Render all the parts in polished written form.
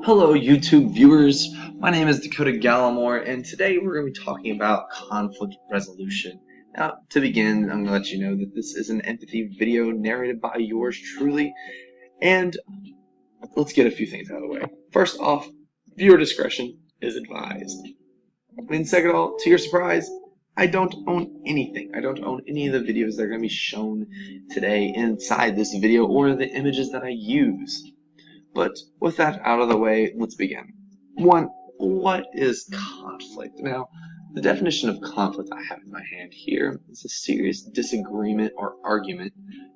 Hello, YouTube viewers. My name is Dakota Gallimore, and today we're going to be talking about conflict resolution. Now, to begin, I'm going to let you know that this is an empathy video narrated by yours truly, and let's get a few things out of the way. First off, viewer discretion is advised. And second of all, to your surprise, I don't own anything. I don't own any of the videos that are going to be shown today inside this video or the images that I use. But with that out of the way, let's begin. One, what is conflict? Now, the definition of conflict I have in my hand here is a serious disagreement or argument,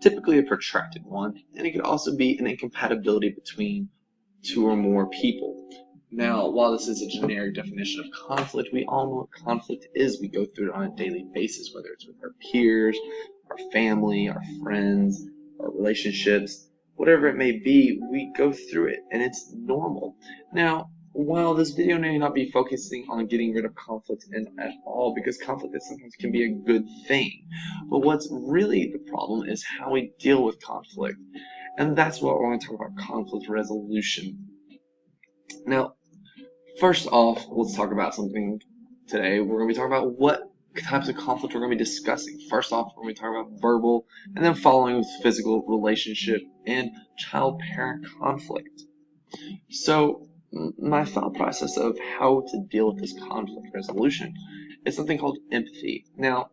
typically a protracted one, and it could also be an incompatibility between two or more people. Now, while this is a generic definition of conflict, we all know what conflict is. We go through it on a daily basis, whether it's with our peers, our family, our friends, our relationships. Whatever it may be, we go through it, and it's normal. Now, while this video may not be focusing on getting rid of conflict at all, because conflict sometimes can be a good thing, but what's really the problem is how we deal with conflict, and that's what we're going to talk about: conflict resolution. Now, first off, let's talk about something today. We're going to be talking about what types of conflict we're going to be discussing. First off, we're going to be talking about verbal, and then following with physical, relationship, and child-parent conflict. So my thought process of how to deal with this conflict resolution is something called empathy. Now,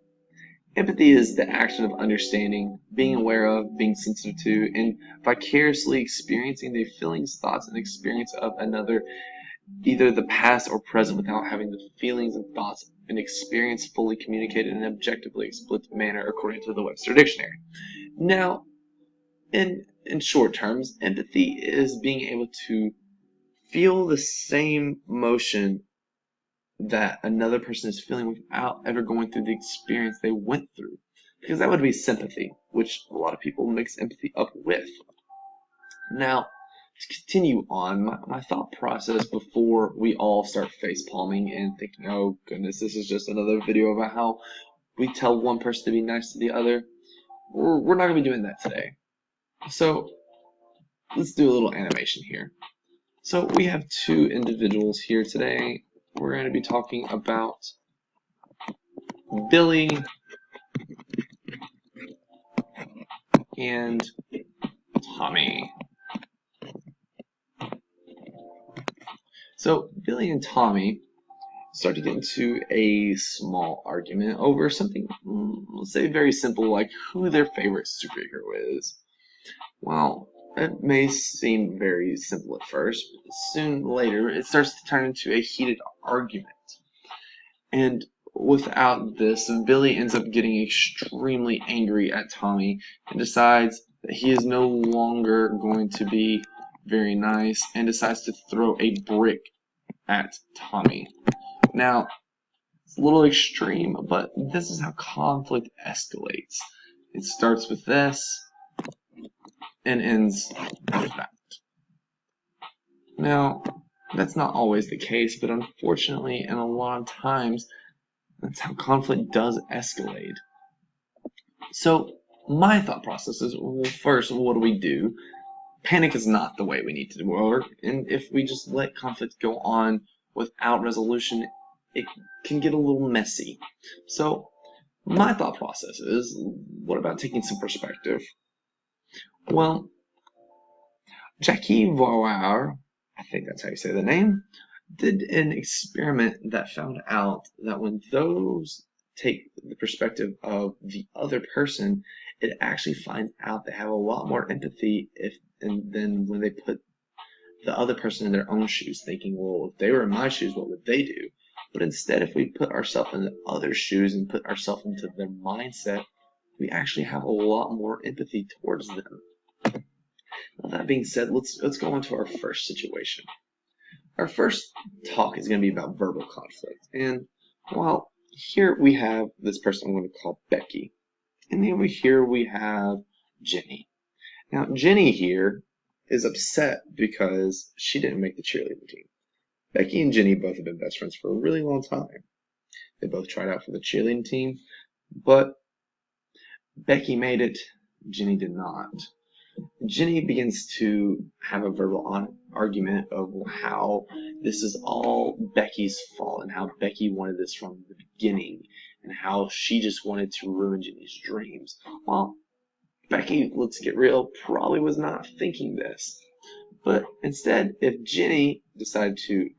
empathy is the action of understanding, being aware of, being sensitive to, and vicariously experiencing the feelings, thoughts, and experience of another, either the past or present, without having the feelings and thoughts and experience fully communicated in an objectively explicit manner, according to the Webster Dictionary. Now, in short terms, empathy is being able to feel the same emotion that another person is feeling without ever going through the experience they went through, because that would be sympathy, which a lot of people mix empathy up with. Now, to continue on, my thought process before we all start face palming and thinking, oh goodness, this is just another video about how we tell one person to be nice to the other. We're not going to be doing that today. So let's do a little animation here. So we have two individuals here today. We're going to be talking about Billy and Tommy. So Billy and Tommy start to get into a small argument over something, let's say very simple, like who their favorite superhero is. Well, it may seem very simple at first, but soon later it starts to turn into a heated argument. And without this, Billy ends up getting extremely angry at Tommy and decides that he is no longer going to be very nice and decides to throw a brick at Tommy. Now, it's a little extreme, but this is how conflict escalates. It starts with this and ends with that. Now, that's not always the case, but unfortunately, and a lot of times, that's how conflict does escalate. So, my thought process is, well, first, what do we do? Panic is not the way we need to work, and if we just let conflict go on without resolution, it can get a little messy. So, my thought process is, what about taking some perspective? Well, Jackie Voir, I think that's how you say the name, did an experiment that found out that when those take the perspective of the other person, it actually finds out they have a lot more empathy than when they put the other person in their own shoes, thinking, well, if they were in my shoes, what would they do? But instead, if we put ourselves in the other shoes and put ourselves into their mindset, we actually have a lot more empathy towards them. Now, that being said, let's go on to our first situation. Our first talk is going to be about verbal conflict. And, well, here we have this person I'm going to call Becky. And then over here we have Jenny. Now, Jenny here is upset because she didn't make the cheerleading team. Becky and Jenny both have been best friends for a really long time. They both tried out for the cheerleading team, but Becky made it, Jenny did not. Jenny begins to have a verbal argument of how this is all Becky's fault and how Becky wanted this from the beginning and how she just wanted to ruin Jenny's dreams. Well, Becky, let's get real, probably was not thinking this. But instead, if Jenny decided to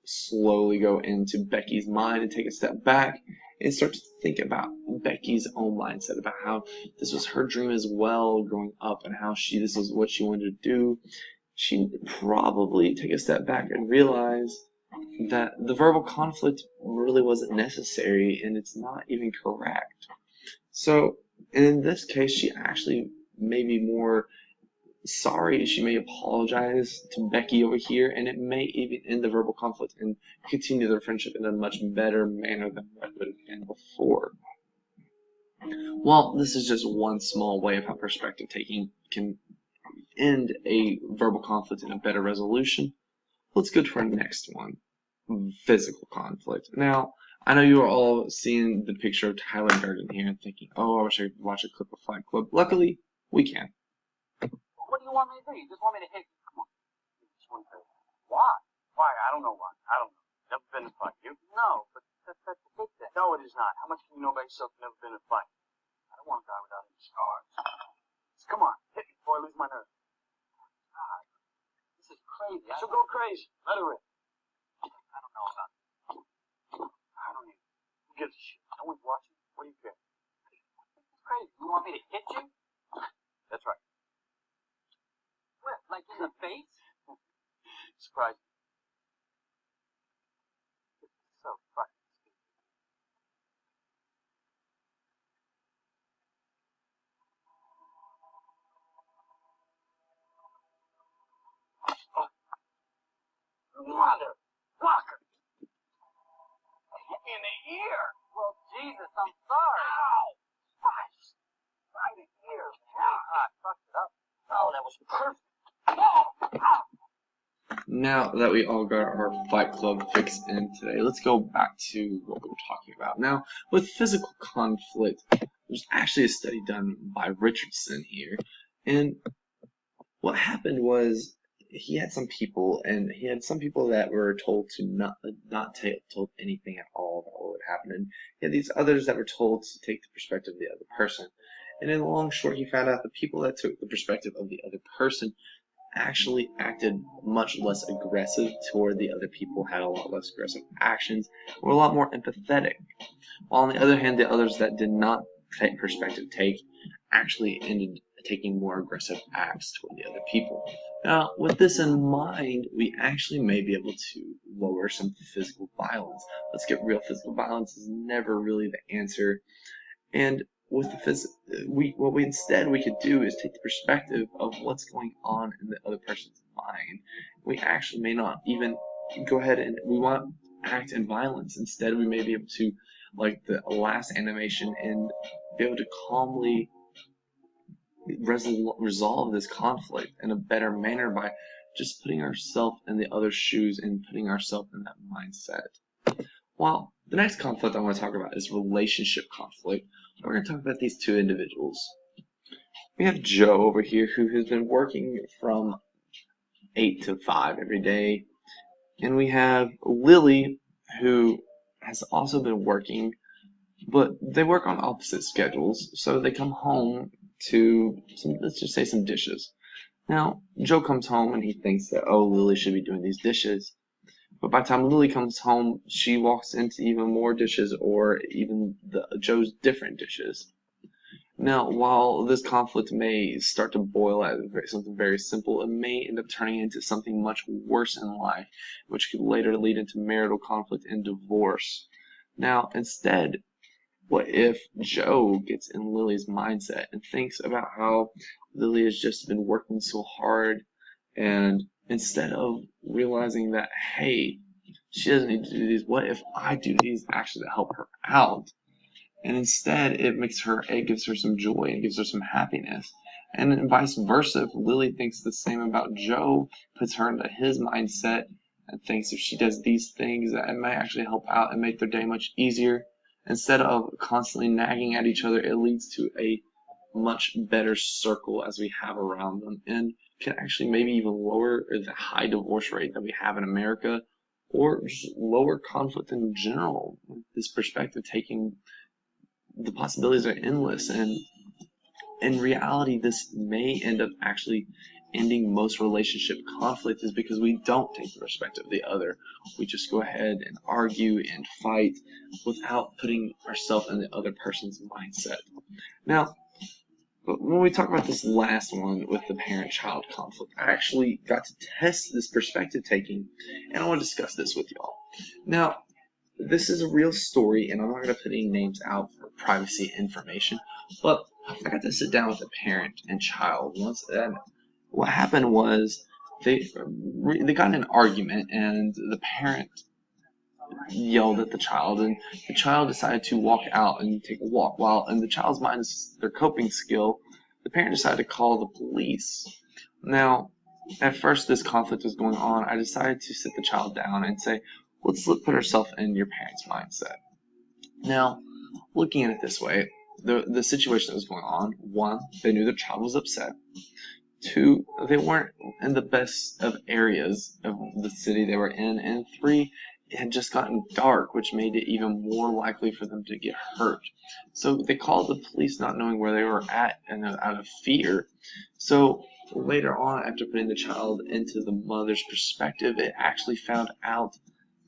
slowly go into Becky's mind and take a step back and start to think about Becky's own mindset, about how this was her dream as well growing up and how this is what she wanted to do, she'd probably take a step back and realize that the verbal conflict really wasn't necessary and it's not even correct. So in this case, she actually may be more sorry. She may apologize to Becky over here, and it may even end the verbal conflict and continue their friendship in a much better manner than what would have been before. Well, this is just one small way of how perspective taking can end a verbal conflict in a better resolution. Let's go to our next one, physical conflict. Now, I know you are all seeing the picture of Tyler Durden here and thinking, oh, I wish I could watch a clip of Fight Club. Luckily, we can. What do you want me to do? You just want me to hit you? Come on. You just want to. Why? Why? I don't know why. I don't know. Never been in a fight. You? No, but that's a big thing. No, it is not. How much can you know about yourself? Never been in a fight. I don't want to die without any scars. Just come on. Hit me before I lose my nerve. God. This is crazy. So go crazy. Let her rip. I don't know about it. I don't even. Who gives a shit? No one's watching. What do you care? This is crazy. You want me to hit you? That's right. What? Like in the face? Surprise. It's so fucking stupid. Oh. Mother fucker! Hit me in the ear! Well, Jesus, I'm sorry. Ow! Christ! Right in the ear. I fucked it up. Oh, that was perfect. Now that we all got our Fight Club fix in today, let's go back to what we were talking about. Now, with physical conflict, there's actually a study done by Richardson here, and what happened was he had some people, and he had some people that were told to not told anything at all about what would happen, and he had these others that were told to take the perspective of the other person. And in the long short, he found out the people that took the perspective of the other person actually acted much less aggressive toward the other people, had a lot less aggressive actions, were a lot more empathetic. While on the other hand, the others that did not take perspective actually ended taking more aggressive acts toward the other people. Now, with this in mind, we actually may be able to lower some physical violence. Let's get real, physical violence is never really the answer. And with the what we instead could do is take the perspective of what's going on in the other person's mind. We actually may not even go ahead and we want to act in violence. Instead, we may be able to, like the last animation, and be able to calmly resolve this conflict in a better manner by just putting ourselves in the other's shoes and putting ourselves in that mindset. Well, the next conflict I want to talk about is relationship conflict. We're going to talk about these two individuals. We have Joe over here who has been working from 8 to 5 every day. And we have Lily who has also been working, but they work on opposite schedules. So they come home to let's just say some dishes. Now, Joe comes home and he thinks that, oh, Lily should be doing these dishes. But by the time Lily comes home, she walks into even more dishes, or even Joe's different dishes. Now, while this conflict may start to boil at something very simple, it may end up turning into something much worse in life, which could later lead into marital conflict and divorce. Now, instead, what if Joe gets in Lily's mindset and thinks about how Lily has just been working so hard, and instead of realizing that, hey, she doesn't need to do these, what if I do these actually to help her out? And instead, it gives her some joy and gives her some happiness. And vice versa, if Lily thinks the same about Joe, puts her into his mindset, and thinks if she does these things, that it might actually help out and make their day much easier. Instead of constantly nagging at each other, it leads to a much better circle as we have around them, and can actually maybe even lower the high divorce rate that we have in America, or just lower conflict in general. This perspective taking, the possibilities are endless, and in reality, this may end up actually ending most relationship conflict, is because we don't take the perspective of the other. We just go ahead and argue and fight without putting ourselves in the other person's mindset. Now, but when we talk about this last one with the parent-child conflict, I actually got to test this perspective taking, and I want to discuss this with y'all. Now, this is a real story, and I'm not going to put any names out for privacy information, but I got to sit down with a parent and child once, and what happened was they got in an argument, and the parent yelled at the child, and the child decided to walk out and take a walk. While in the child's mind is their coping skill, the parent decided to call the police. Now, at first this conflict was going on, I decided to sit the child down and say, let's put ourselves in your parent's mindset. Now, looking at it this way, the situation that was going on, one, they knew their child was upset. Two, they weren't in the best of areas of the city they were in. And three, it had just gotten dark, which made it even more likely for them to get hurt. So they called the police not knowing where they were at and out of fear. So later on, after putting the child into the mother's perspective, it actually found out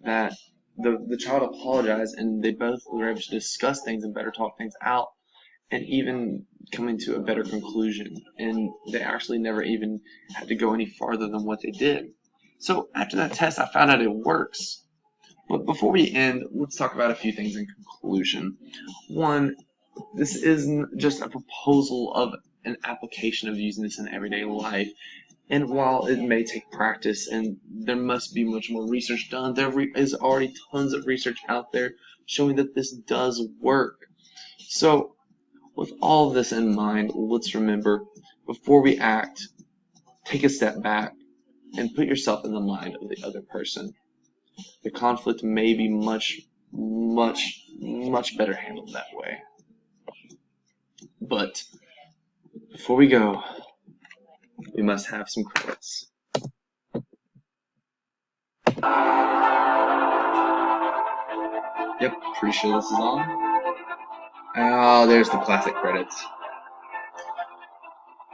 that the child apologized, and they both were able to discuss things and better talk things out, and even coming to a better conclusion. And they actually never even had to go any farther than what they did. So after that test, I found out it works. But before we end, let's talk about a few things in conclusion. One, this isn't just a proposal of an application of using this in everyday life. And while it may take practice and there must be much more research done, there is already tons of research out there showing that this does work. So with all of this in mind, let's remember, before we act, take a step back and put yourself in the mind of the other person. The conflict may be much better handled that way. But before we go, we must have some credits. Yep, pretty sure this is on. Oh, there's the classic credits.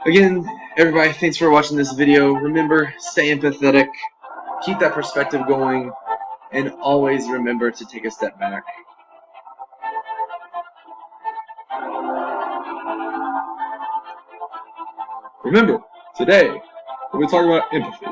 Again, everybody, thanks for watching this video. Remember, stay empathetic, keep that perspective going, and always remember to take a step back. Remember, today, we're talking about empathy.